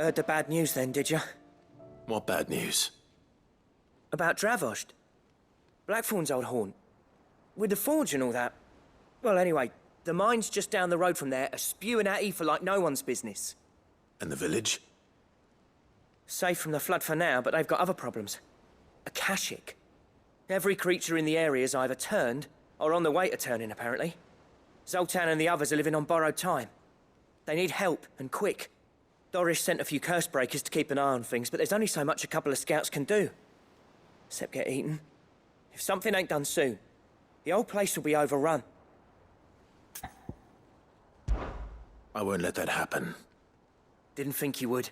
Heard the bad news then, did you? What bad news? About Dravost. Blackthorn's old haunt. With the forge and all that. Well, anyway, the mines just down the road from there are spewing out ether like no one's business. And the village? Safe from the flood for now, but they've got other problems. Akashic. Every creature in the area is either turned, or on the way to turning, apparently. Zoltan and the others are living on borrowed time. They need help, and quick. Dorish sent a few curse breakers to keep an eye on things, but there's only so much a couple of scouts can do. Except get eaten. If something ain't done soon, the whole place will be overrun. I won't let that happen. Didn't think you would.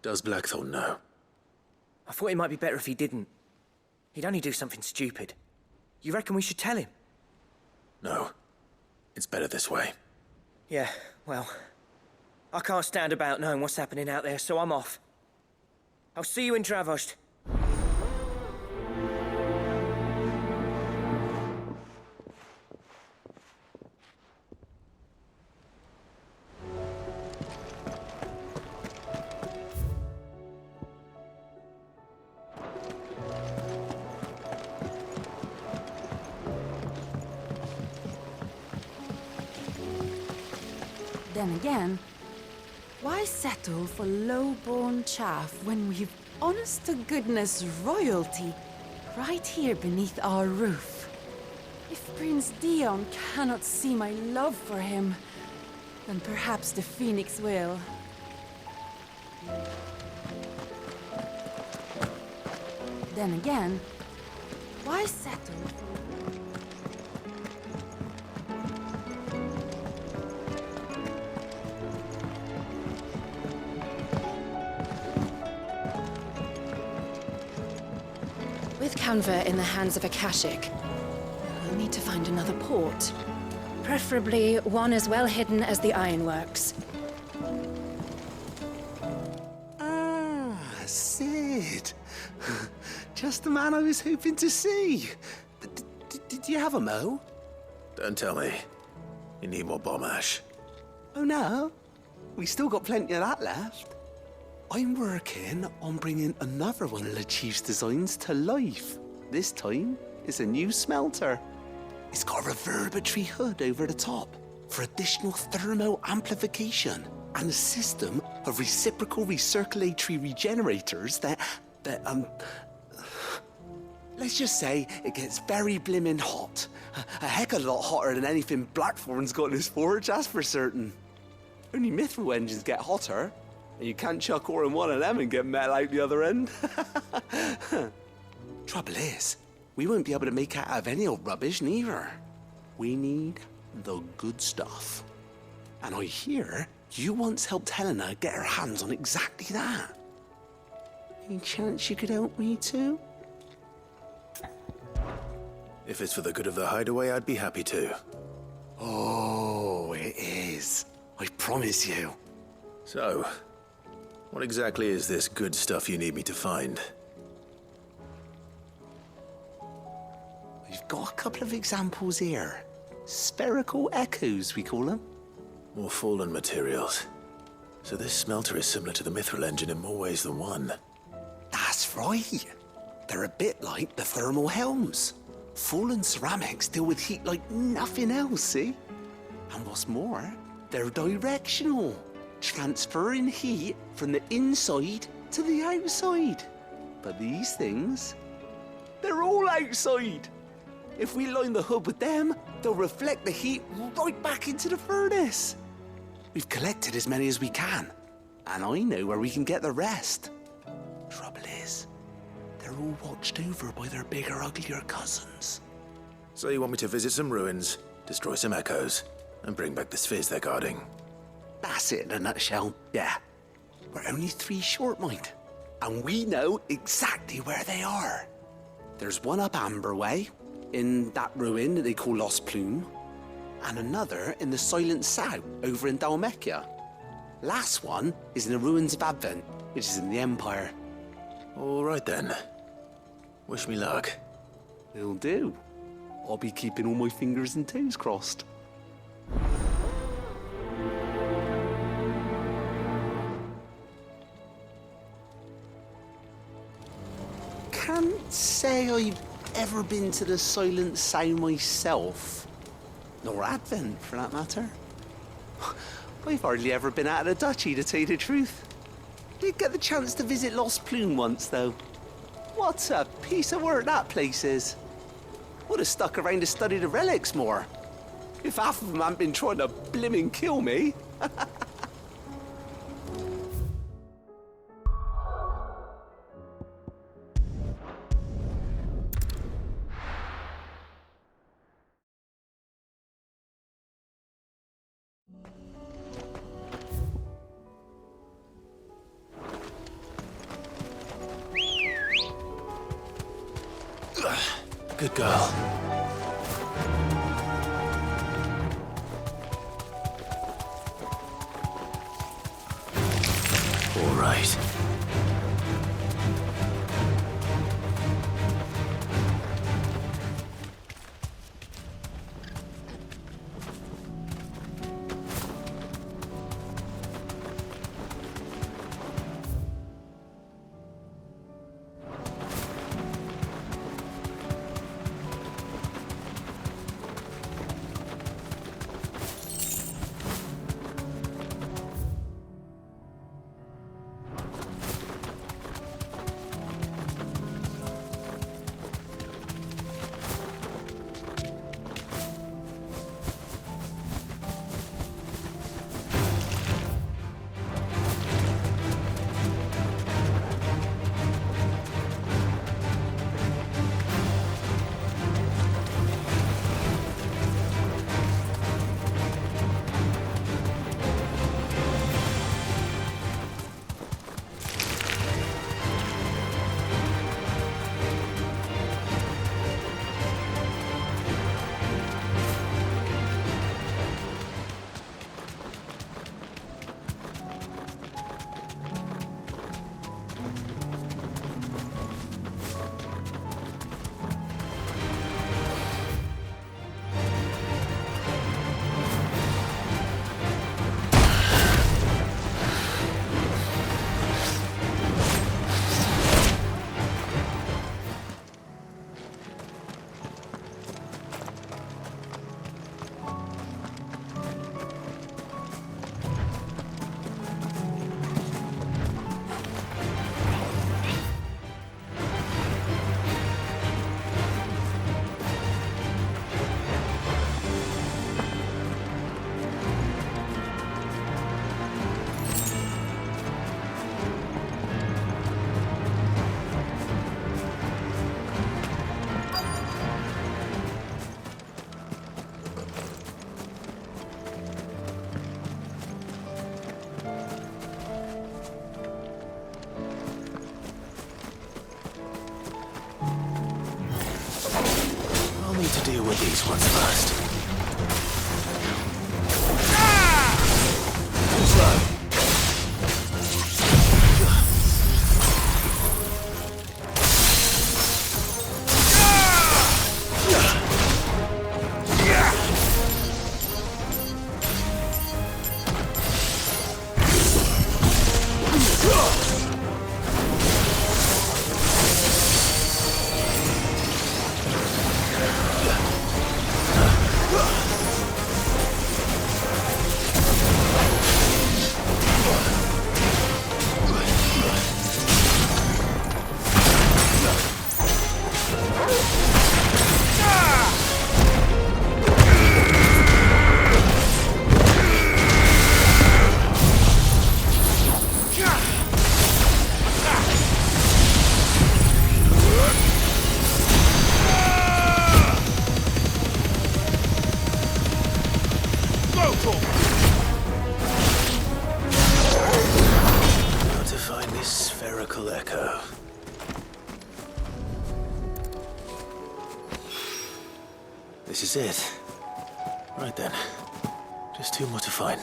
Does Blackthorn know? I thought it might be better if he didn't. He'd only do something stupid. You reckon we should tell him? No. It's better this way. Yeah, well... I can't stand about knowing what's happening out there, so I'm off. I'll see you in Dravost. Then again, why settle for low-born chaff when we've honest-to-goodness royalty right here beneath our roof? If Prince Dion cannot see my love for him, then perhaps the Phoenix will. Then again, why settle for... With Canva in the hands of Akashic, we'll need to find another port. Preferably one as well hidden as the ironworks. Ah, Sid. Just the man I was hoping to see. Did you have a mo? Don't tell me. You need more bomb ash. Oh no, we still got plenty of that left. I'm working on bringing another one of the Chief's designs to life. This time, it's a new smelter. It's got a reverberatory hood over the top for additional thermo amplification and a system of reciprocal recirculatory regenerators that let's just say it gets very blimmin' hot. A heck of a lot hotter than anything Blackthorn's got in his forge, that's for certain. Only mithril engines get hotter. And you can't chuck ore in one of them and get metal out the other end. Trouble is, we won't be able to make it out of any old rubbish neither. We need the good stuff. And I hear you once helped Helena get her hands on exactly that. Any chance you could help me too? If it's for the good of the hideaway, I'd be happy to. Oh, it is. I promise you. So, what exactly is this good stuff you need me to find? We've got a couple of examples here. Spherical echoes, we call them. More fallen materials. So this smelter is similar to the mithril engine in more ways than one. That's right. They're a bit like the thermal helms. Fallen ceramics deal with heat like nothing else, see? And what's more, they're directional, transferring heat from the inside to the outside. But these things, they're all outside. If we line the hood with them, they'll reflect the heat right back into the furnace. We've collected as many as we can, and I know where we can get the rest. Trouble is, they're all watched over by their bigger, uglier cousins. So you want me to visit some ruins, destroy some echoes, and bring back the spheres they're guarding? That's it in a nutshell, yeah. We're only 3 short, mind. And we know exactly where they are. There's one up Amber Way, in that ruin that they call Lost Plume, and another in the Silent South, over in Dalmekia. Last one is in the ruins of Advent, which is in the Empire. All right then. Wish me luck. Will do. I'll be keeping all my fingers and toes crossed. can't say I've ever been to the Silent Sound myself. Nor Advent, for that matter. I've hardly ever been out of the duchy, to tell you the truth. Did get the chance to visit Lost Plume once, though. What a piece of work that place is. Would have stuck around to study the relics more. If half of them hadn't been trying to blimmin' kill me. Good girl. All right. Deal with these ones first. Too slow. Got to find this spherical echo. This is it. Right then. Just two more to find.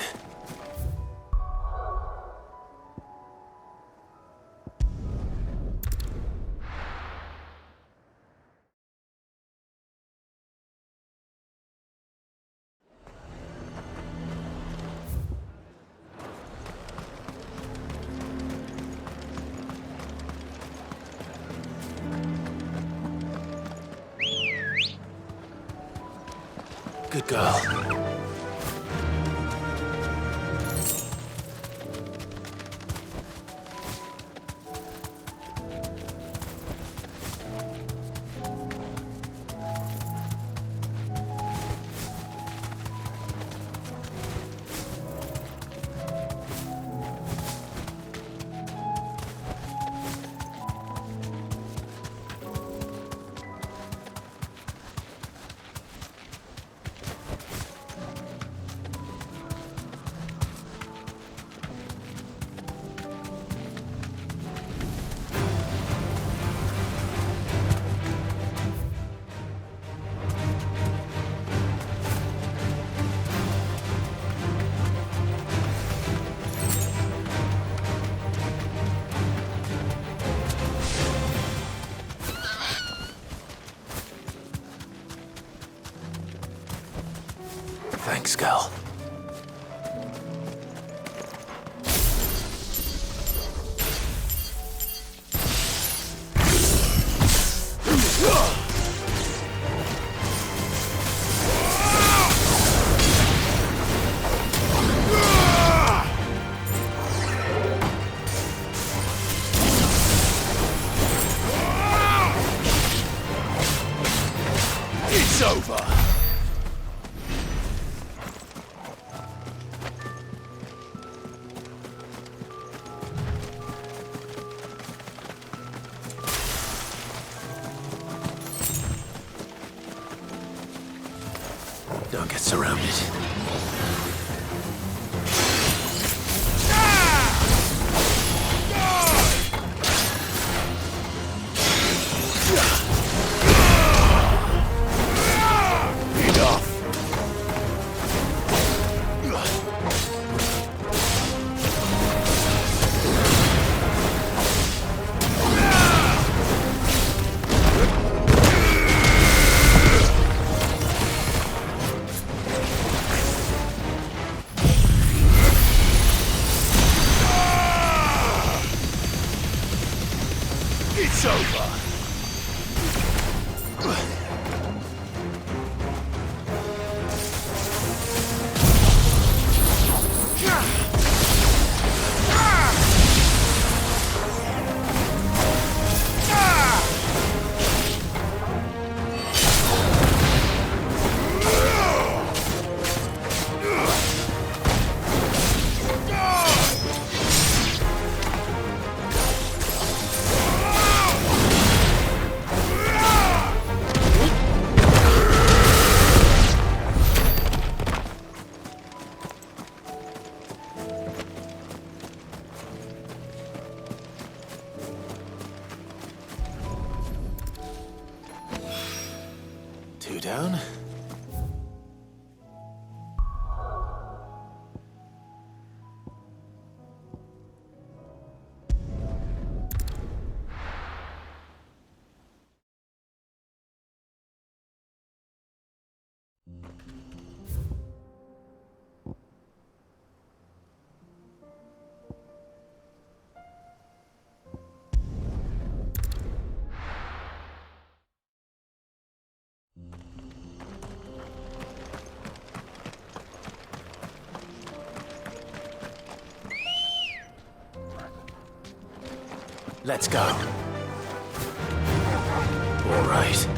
Good girl. Thanks, Gal. It's over! Don't get surrounded. It's over! Two down. Let's go. All right.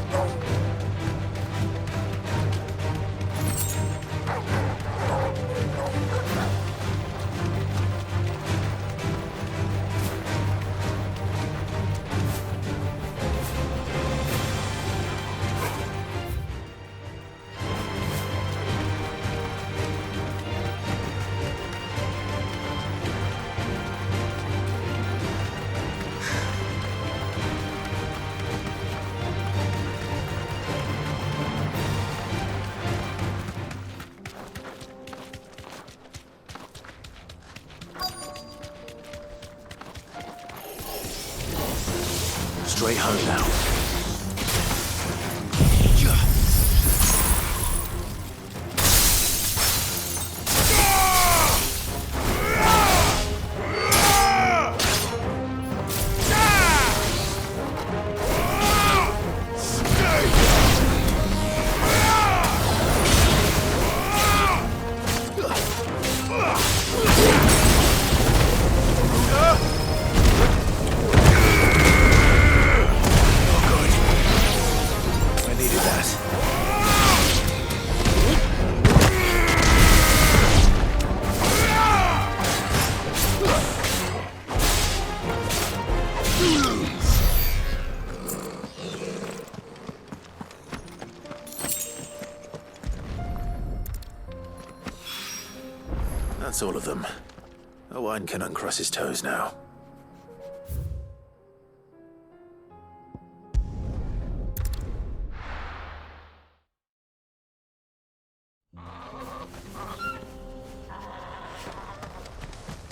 Straight home now. That's all of them. Owain can uncross his toes now.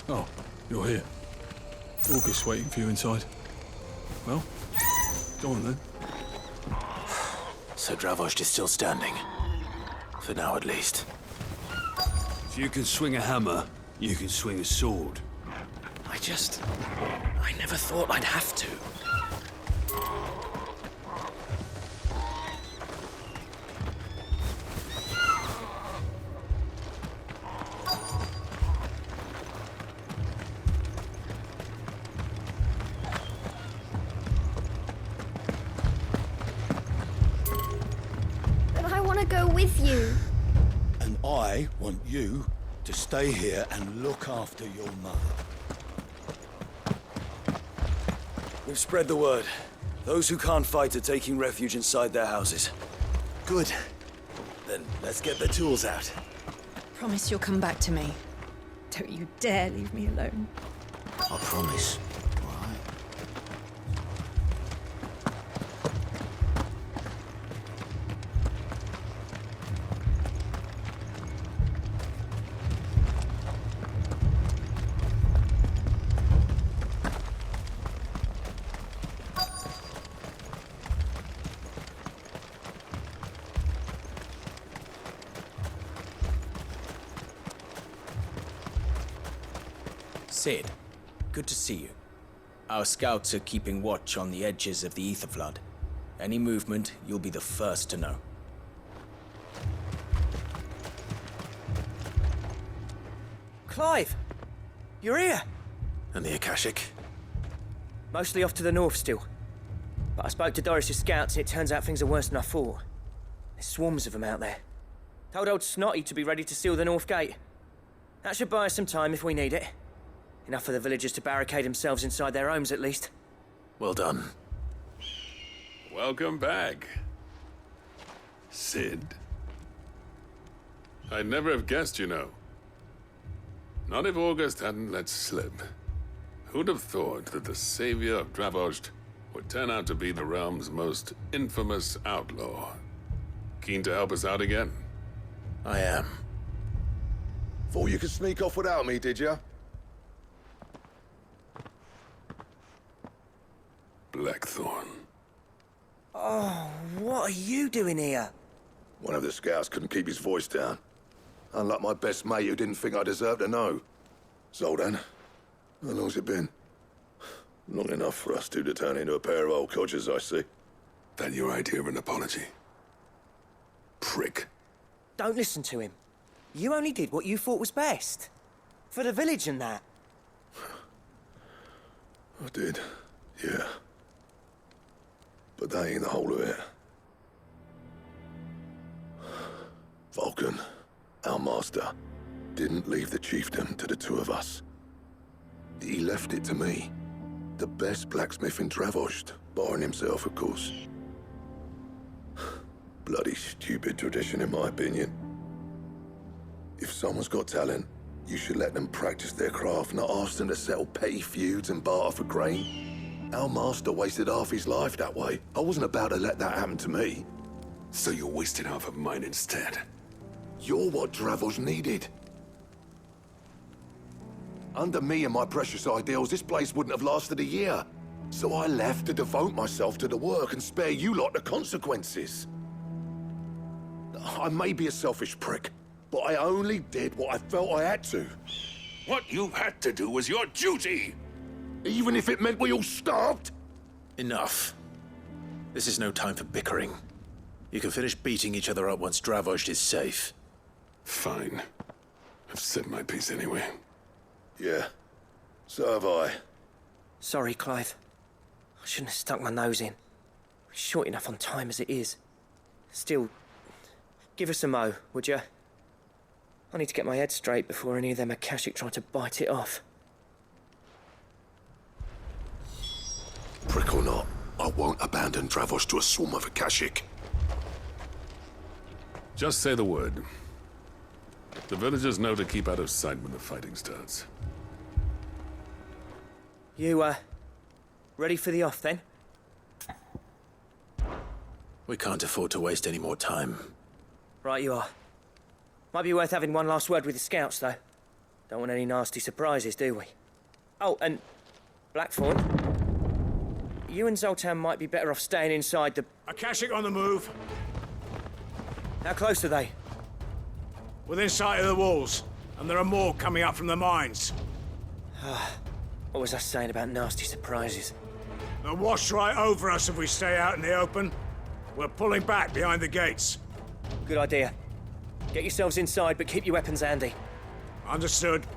Oh, you're here. August waiting for you inside. Well, go on then. So Dravost is still standing. For now, at least. If you can swing a hammer, you can swing a sword. I never thought I'd have to. But I want to go with you. And I want you to stay here and look after your mother. We've spread the word. Those who can't fight are taking refuge inside their houses. Good. Then let's get the tools out. Promise you'll come back to me. Don't you dare leave me alone. I promise. Sid, good to see you. Our scouts are keeping watch on the edges of the ether flood. Any movement, you'll be the first to know. Clive! You're here! And the Akashic? Mostly off to the north still. But I spoke to Doris's scouts and it turns out things are worse than I thought. There's swarms of them out there. Told old Snotty to be ready to seal the north gate. That should buy us some time if we need it. Enough for the villagers to barricade themselves inside their homes, at least. Well done. Welcome back, Sid. I'd never have guessed, you know. Not if August hadn't let slip. Who'd have thought that the savior of Dravost would turn out to be the realm's most infamous outlaw? Keen to help us out again? I am. Thought you could sneak off without me, did you? Blackthorn. Oh, what are you doing here? One of the scouts couldn't keep his voice down. Unlike my best mate who didn't think I deserved to know. Zoltan, how long's it been? Long enough for us two to turn into a pair of old codgers, I see. That your idea of an apology? Prick. Don't listen to him. You only did what you thought was best. For the village and that. I did, yeah. But that ain't the whole of it. Vulcan, our master, didn't leave the chiefdom to the two of us. He left it to me. The best blacksmith in Dravost, barring himself, of course. Bloody stupid tradition, in my opinion. If someone's got talent, you should let them practice their craft, not ask them to settle petty feuds and barter for grain. Our master wasted half his life that way. I wasn't about to let that happen to me. So you wasted half of mine instead. You're what Dravost needed. Under me and my precious ideals, this place wouldn't have lasted a year. So I left to devote myself to the work and spare you lot the consequences. I may be a selfish prick, but I only did what I felt I had to. What you had to do was your duty! Even if it meant we all starved? Enough. This is no time for bickering. You can finish beating each other up once Dravost is safe. Fine. I've said my piece anyway. Yeah, so have I. Sorry, Clive. I shouldn't have stuck my nose in. We're short enough on time as it is. Still, give us a mo, would you? I need to get my head straight before any of them Akashic try to bite it off. Prick or not, I won't abandon Dravost to a swarm of Akashic. Just say the word. The villagers know to keep out of sight when the fighting starts. You, ready for the off, then? We can't afford to waste any more time. Right you are. Might be worth having one last word with the scouts, though. Don't want any nasty surprises, do we? Oh, and Blackthorn, you and Zoltan might be better off staying inside the... Akashic on the move. How close are they? Within sight of the walls. And there are more coming up from the mines. What was I saying about nasty surprises? They'll wash right over us if we stay out in the open. We're pulling back behind the gates. Good idea. Get yourselves inside, but keep your weapons handy. Understood.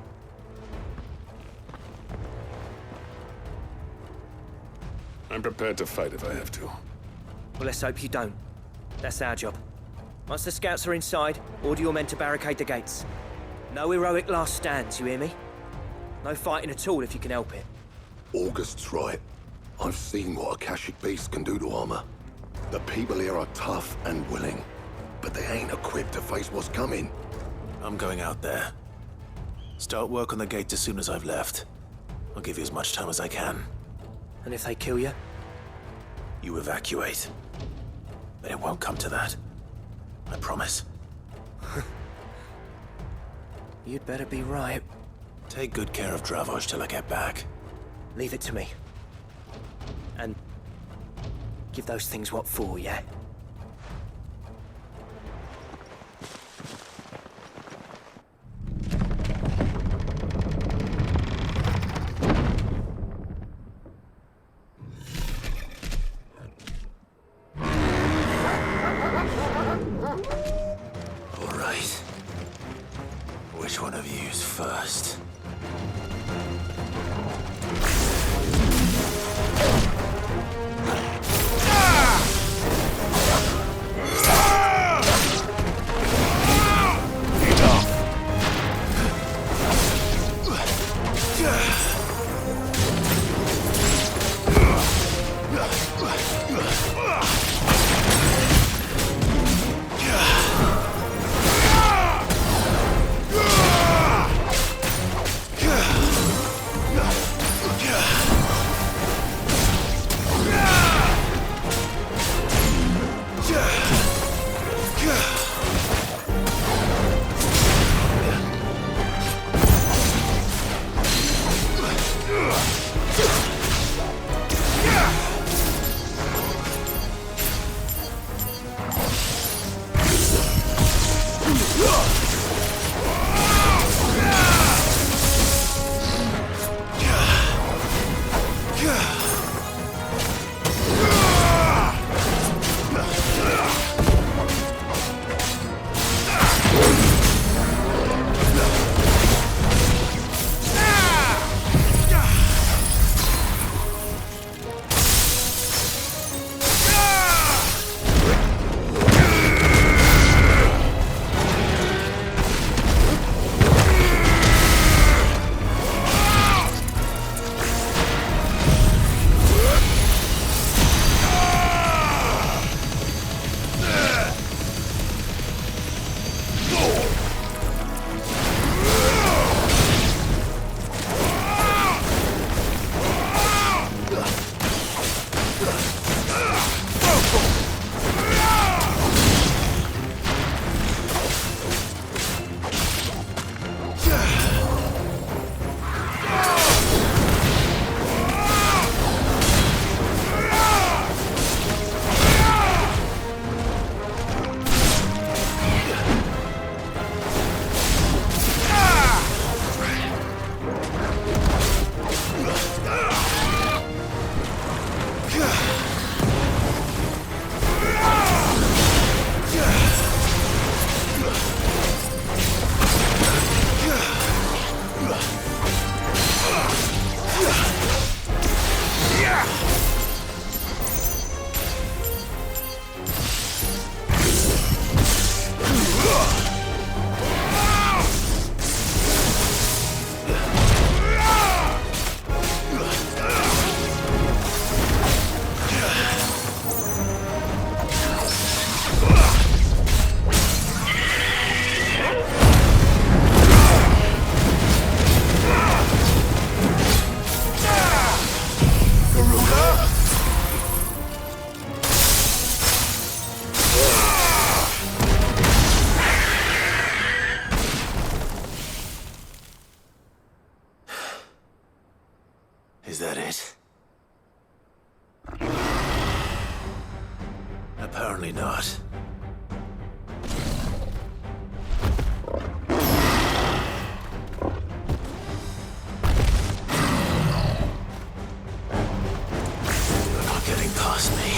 I'm prepared to fight if I have to. Well, let's hope you don't. That's our job. Once the scouts are inside, order your men to barricade the gates. No heroic last stands, you hear me? No fighting at all if you can help it. August's right. I've seen what Akashic beasts can do to armor. The people here are tough and willing, but they ain't equipped to face what's coming. I'm going out there. Start work on the gate as soon as I've left. I'll give you as much time as I can. And if they kill you? You evacuate. But it won't come to that. I promise. You'd better be right. Take good care of Dravoj till I get back. Leave it to me. And give those things what for, yeah? All right. Which one of you's first? Is that it? Apparently not. You're not getting past me.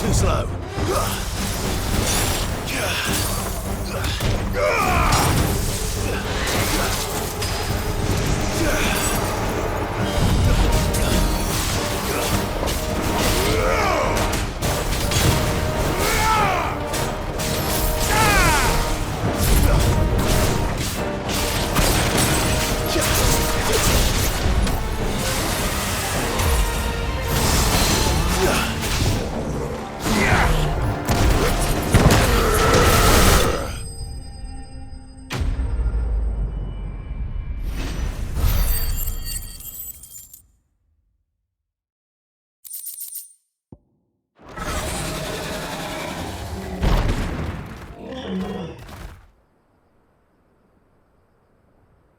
Too slow.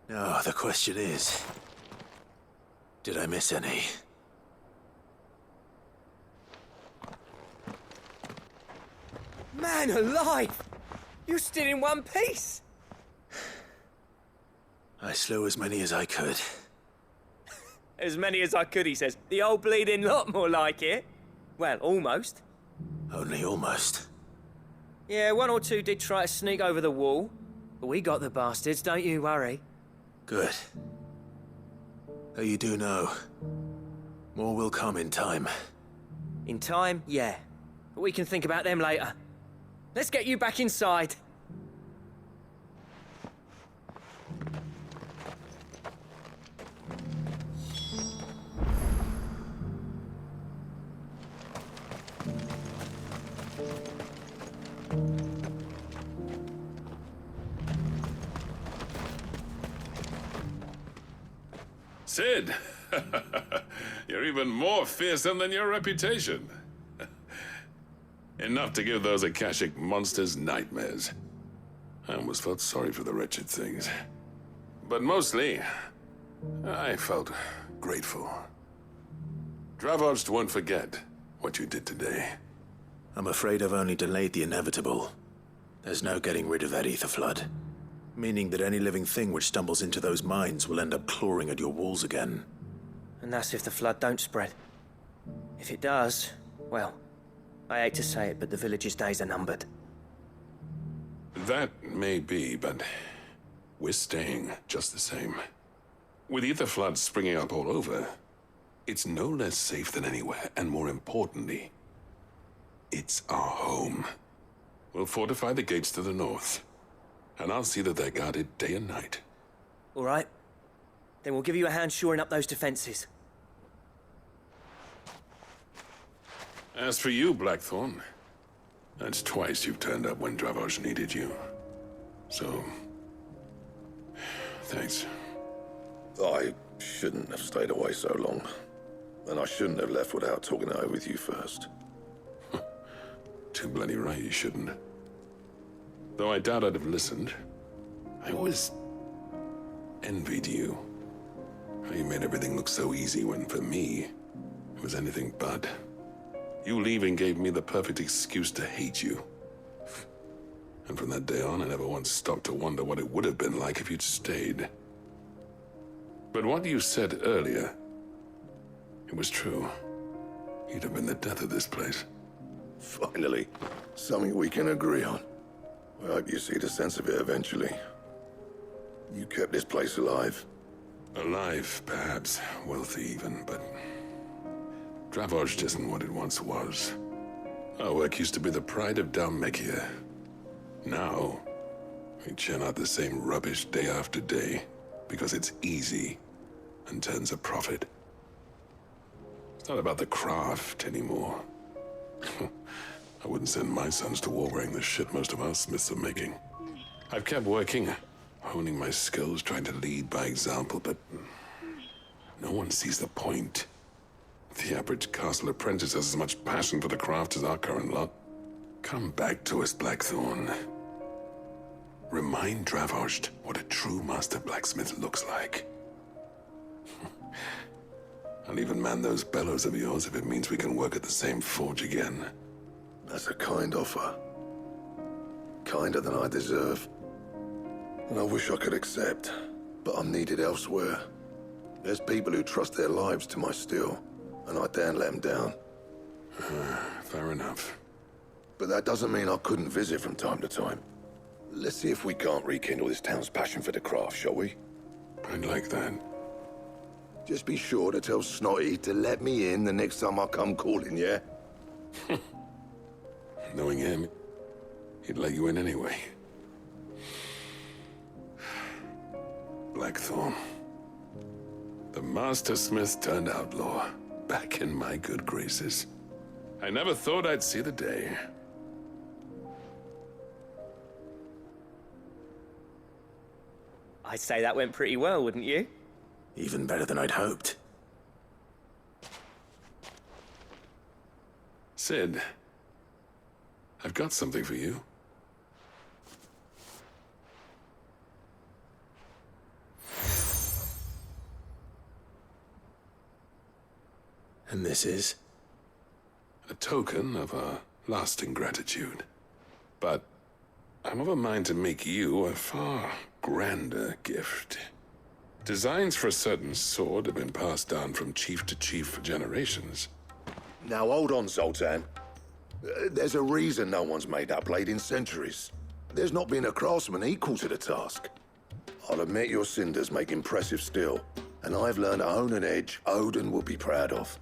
Now, the question is, did I miss any? Man alive! You're still in one piece! I slew as many as I could. As many as I could, he says. The old bleeding lot, more like it. Well, almost. Only almost. Yeah, one or two did try to sneak over the wall. But we got the bastards, don't you worry. Good. Though you do know, more will come in time. In time, yeah. But we can think about them later. Let's get you back inside. Sid! You're even more fearsome than your reputation. Enough to give those Akashic monsters nightmares. I almost felt sorry for the wretched things. But mostly, I felt grateful. Dravoged won't forget what you did today. I'm afraid I've only delayed the inevitable. There's no getting rid of that ether flood. Meaning that any living thing which stumbles into those mines will end up clawing at your walls again. And that's if the flood don't spread. If it does, well, I hate to say it, but the village's days are numbered. That may be, but we're staying just the same. With ether floods springing up all over, it's no less safe than anywhere, and more importantly, it's our home. We'll fortify the gates to the north, and I'll see that they're guarded day and night. All right. Then we'll give you a hand shoring up those defenses. As for you, Blackthorn, that's twice you've turned up when Dravos needed you. So, thanks. I shouldn't have stayed away so long. And I shouldn't have left without talking it over with you first. Too bloody right you shouldn't. Though I doubt I'd have listened. I always envied you. How you made everything look so easy when, for me, it was anything but. You leaving gave me the perfect excuse to hate you. And from that day on, I never once stopped to wonder what it would have been like if you'd stayed. But what you said earlier, it was true. You'd have been the death of this place. Finally, something we can agree on. I hope you see the sense of it eventually. You kept this place alive. Alive, perhaps. Wealthy even, but Dravos isn't what it once was. Our work used to be the pride of Dalmekia. Now, we churn out the same rubbish day after day because it's easy and turns a profit. It's not about the craft anymore. I wouldn't send my sons to war wearing the shit most of our smiths are making. I've kept working, honing my skills, trying to lead by example, but no one sees the point. The average castle apprentice has as much passion for the craft as our current lot. Come back to us, Blackthorn. Remind Dravos what a true master blacksmith looks like. I'll even man those bellows of yours if it means we can work at the same forge again. That's a kind offer. Kinder than I deserve. And I wish I could accept, but I'm needed elsewhere. There's people who trust their lives to my steel, and I daren't let them down. Fair enough. But that doesn't mean I couldn't visit from time to time. Let's see if we can't rekindle this town's passion for the craft, shall we? I'd like that. Just be sure to tell Snotty to let me in the next time I come calling, yeah? Knowing him, he'd let you in anyway. Blackthorn. The Master Smith turned outlaw, back in my good graces. I never thought I'd see the day. I'd say that went pretty well, wouldn't you? Even better than I'd hoped. Sid, I've got something for you. And this is? A token of our lasting gratitude. But I'm of a mind to make you a far grander gift. Designs for a certain sword have been passed down from chief to chief for generations. Now hold on, Zoltan. There's a reason no one's made that blade in centuries. There's not been a craftsman equal to the task. I'll admit your cinders make impressive steel, and I've learned to own an edge Odin will be proud of.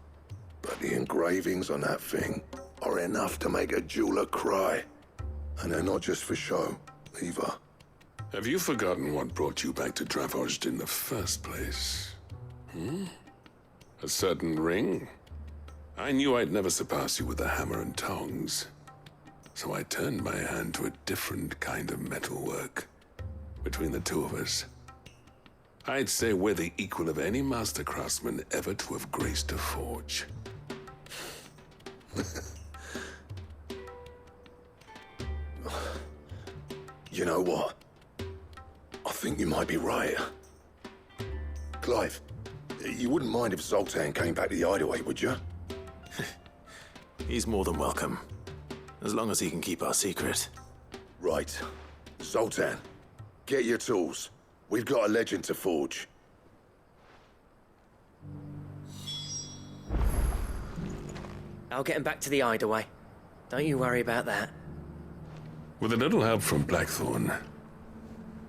But the engravings on that thing are enough to make a jeweler cry. And they're not just for show, either. Have you forgotten what brought you back to Dravos in the first place? A certain ring? I knew I'd never surpass you with a hammer and tongs. So I turned my hand to a different kind of metalwork. Between the two of us, I'd say we're the equal of any master craftsman ever to have graced a forge. You know what? I think you might be right. Clive, you wouldn't mind if Zoltan came back to the hideaway, would you? He's more than welcome. As long as he can keep our secret. Right. Zoltan, get your tools. We've got a legend to forge. I'll get him back to the hideaway. Don't you worry about that. With a little help from Blackthorn,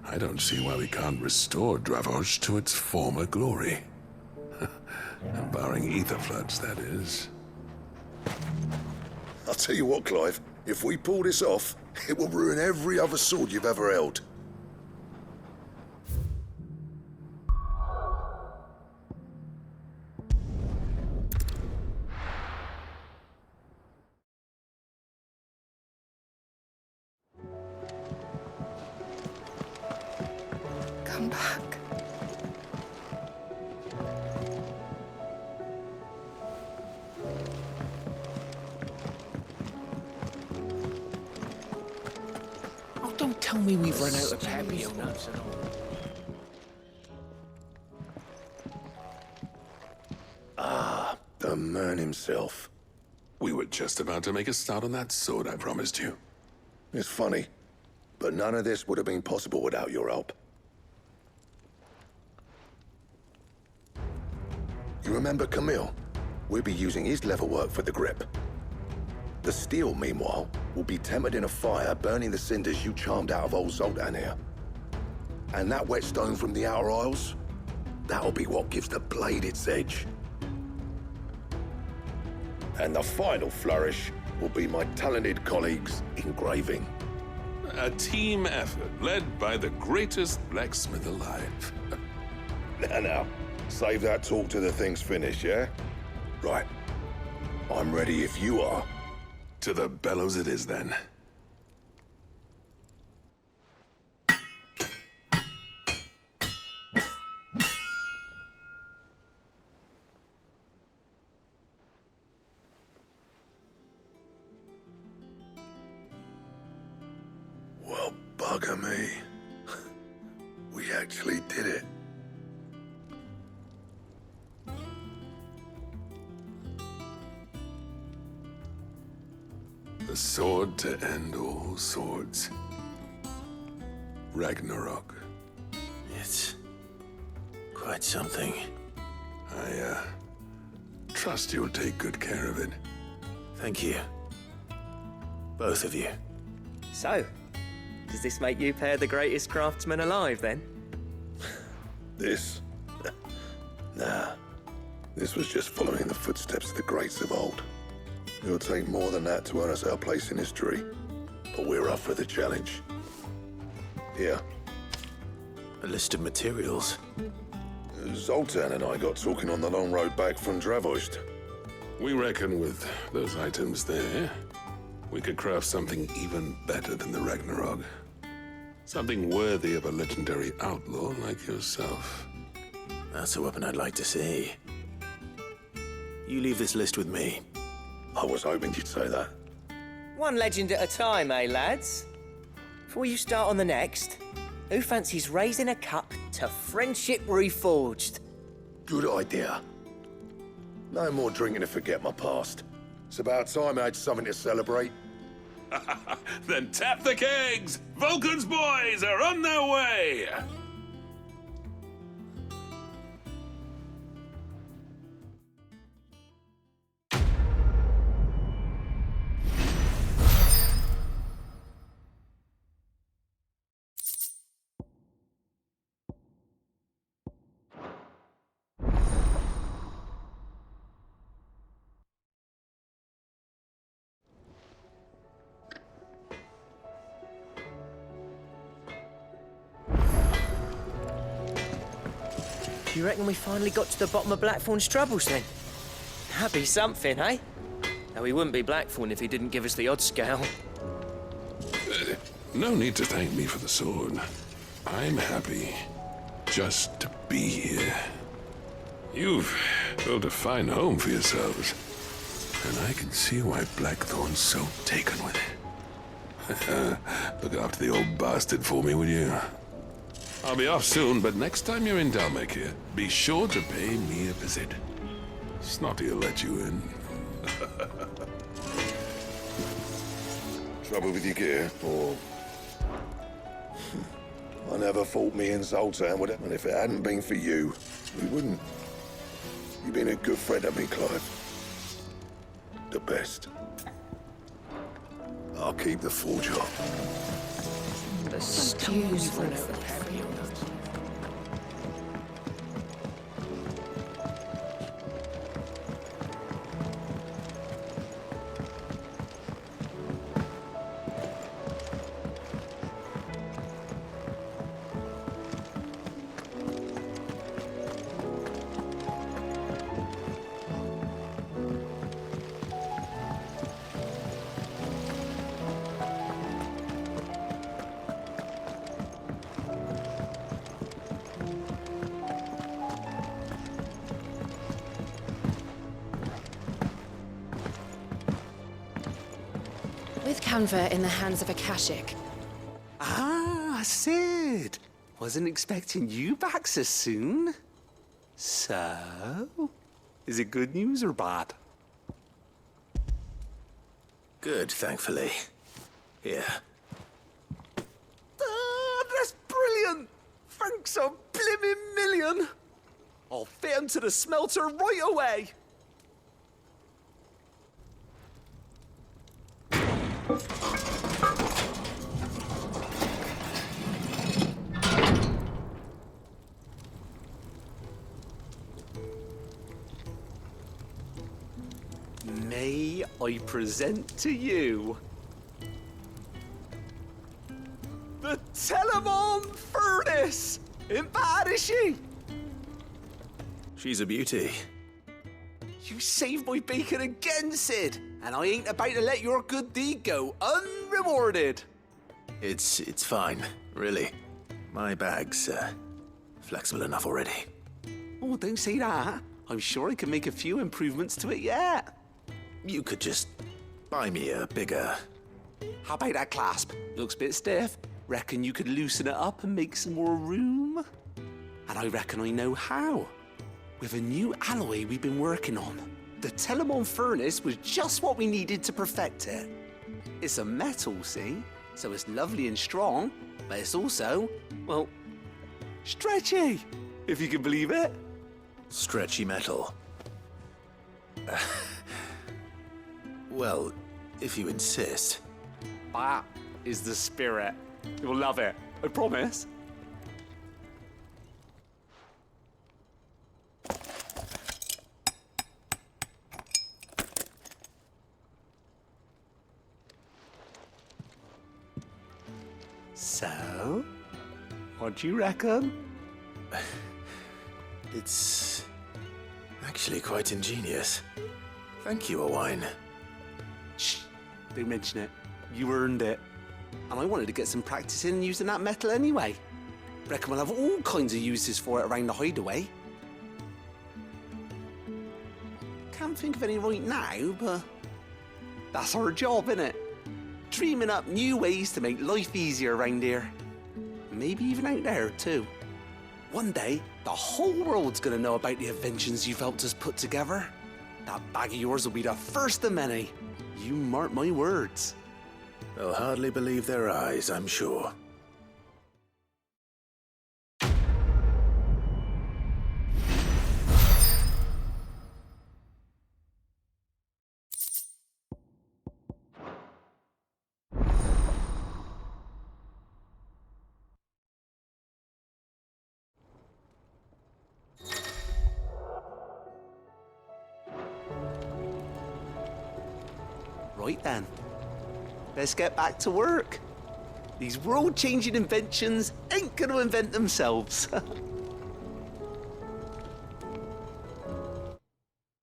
I don't see why we can't restore Dravosh to its former glory. Barring ether floods, that is. I'll tell you what, Clive. If we pull this off, it will ruin every other sword you've ever held. Come back. Oh, don't tell me we've run out of peppy or nuts and all. The man himself. We were just about to make a start on that sword I promised you. It's funny, but none of this would have been possible without your help. You remember Camille? We'll be using his leather work for the grip. The steel, meanwhile, will be tempered in a fire, burning the cinders you charmed out of old Zoltan here. And that whetstone from the Outer Isles, that'll be what gives the blade its edge. And the final flourish will be my talented colleagues' engraving. A team effort led by the greatest blacksmith alive. Now, save that talk till the thing's finished, yeah? Right. I'm ready if you are. To the bellows it is, then. Well, bugger me. We actually did it. The sword to end all swords. Ragnarok. It's quite something. I trust you'll take good care of it. Thank you. Both of you. So, does this make you pair the greatest craftsmen alive, then? This? Nah. This was just following the footsteps of the greats of old. It'll take more than that to earn us our place in history. But we're up for the challenge. Here. A list of materials. Zoltan and I got talking on the long road back from Dravost. We reckon with those items there, we could craft something even better than the Ragnarok. Something worthy of a legendary outlaw like yourself. That's a weapon I'd like to see. You leave this list with me. I was hoping you'd say that. One legend at a time, eh, lads? Before you start on the next, who fancies raising a cup to friendship reforged? Good idea. No more drinking to forget my past. It's about time I had something to celebrate. Then tap the kegs! Vulcan's boys are on their way! Do you reckon we finally got to the bottom of Blackthorn's troubles, then? That'd be something, eh? Now, he wouldn't be Blackthorn if he didn't give us the odd scale. No need to thank me for the sword. I'm happy just to be here. You've built a fine home for yourselves, and I can see why Blackthorn's so taken with it. Look after the old bastard for me, will you? I'll be off soon, but next time you're in Dalmekir, be sure to pay me a visit. Snotty'll let you in. Trouble with your gear, or... I never thought me and Zoltan would have, and if it hadn't been for you, we wouldn't. You've been a good friend to me, Clive. The best. I'll keep the forge up. The stew's run out of heavy on us. With Canva in the hands of Akashic, Ah, Sid. Wasn't expecting you back so soon. So, is it good news or bad? Good, thankfully. Here. Ah, that's brilliant! Thanks a blimmin' million! I'll fit 'em to the smelter right away! May I present to you the Telemon Furnace! Ain't bad, is she? She's a beauty. You saved my bacon again, Sid, and I ain't about to let your good deed go unrewarded. It's fine, really. My bag's flexible enough already. Oh, don't say that. I'm sure I can make a few improvements to it yet. You could just buy me a bigger... How about that clasp? Looks a bit stiff. Reckon you could loosen it up and make some more room? And I reckon I know how. With a new alloy we've been working on. The Telemon Furnace was just what we needed to perfect it. It's a metal, see? So it's lovely and strong, but it's also, well, stretchy, if you can believe it. Stretchy metal. Well, if you insist. That is the spirit. You'll love it, I promise. So, what do you reckon? It's actually quite ingenious. Thank you, Owain. Shh, don't mention it. You earned it. And I wanted to get some practice in using that metal anyway. Reckon we'll have all kinds of uses for it around the hideaway. Can't think of any right now, but that's our job, innit? Dreaming up new ways to make life easier around here. Maybe even out there, too. One day, the whole world's gonna know about the inventions you've helped us put together. That bag of yours will be the first of many. You mark my words. They'll hardly believe their eyes, I'm sure. Right then, let's get back to work. These world-changing inventions ain't gonna invent themselves.